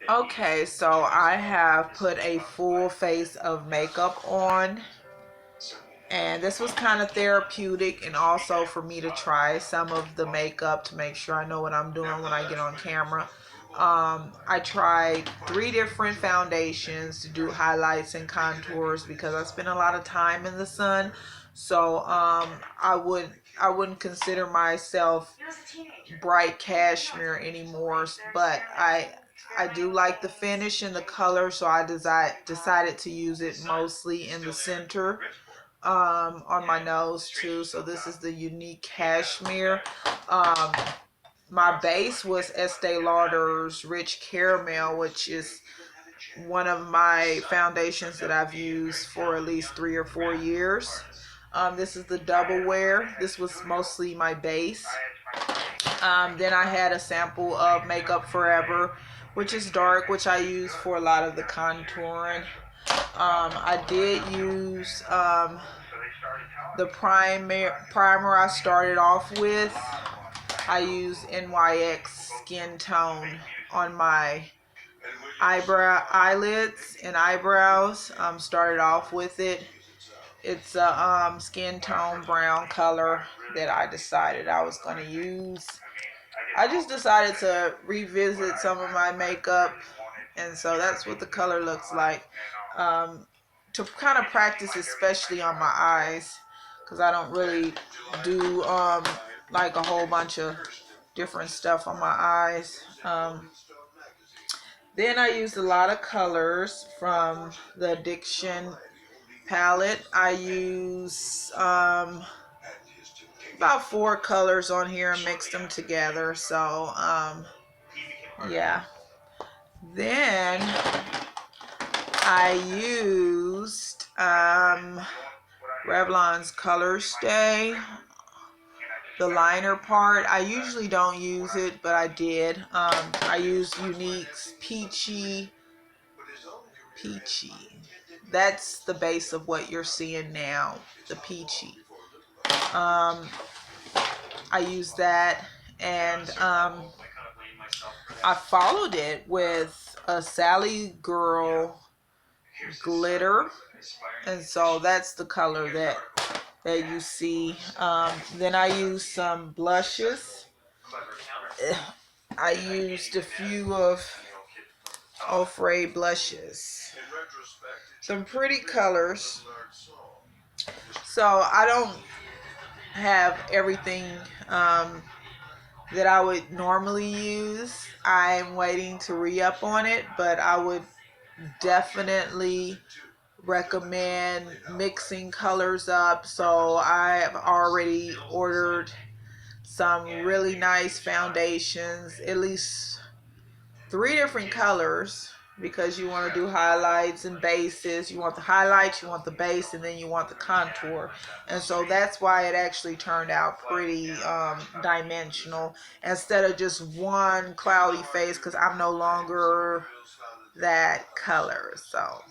Okay, so I have put a full face of makeup on, and this was kind of therapeutic and also for me to try some of the makeup to make sure I know what I'm doing when I get on camera. I tried 3 different foundations to do highlights and contours because I spend a lot of time in the sun. So I wouldn't consider myself bright cashmere anymore, but I do like the finish and the color, so I decided to use it mostly in the center, on my nose too. So this is the Younique Cashmere. Um, my base was Estee Lauder's Rich Caramel, which is one of my foundations that I've used for at least 3 or 4 years. This is the double wear. This was mostly my base. Then I had a sample of Makeup Forever, which is dark, which I use for a lot of the contouring. I did use the primer I started off with. I used NYX Skin Tone on my eyelids and eyebrows. Started off with it. It's a skin tone brown color that I decided I was going to use. I just decided to revisit some of my makeup, and so that's what the color looks like. Um, to kind of practice, especially on my eyes, because I don't really do like a whole bunch of different stuff on my eyes. Then I used a lot of colors from the Addiction palette. I use about 4 colors on here and mixed them together. So yeah. Then I used Revlon's Color Stay, the liner part. I usually don't use it, but I did. I used Younique's Peachy. That's the base of what you're seeing now, the Peachy. I used that, and I followed it with a Sally Girl glitter, and so that's the color that you see. Then I used some blushes. I used a few of Ofray blushes, some pretty colors. So I don't have everything that I would normally use. I'm waiting to re-up on it, but I would definitely recommend mixing colors up. So I've already ordered some really nice foundations, at least 3 different colors, because you want to do highlights and bases. You want the highlights, you want the base, and then you want the contour. And so that's why it actually turned out pretty dimensional instead of just one cloudy face, because I'm no longer that color. So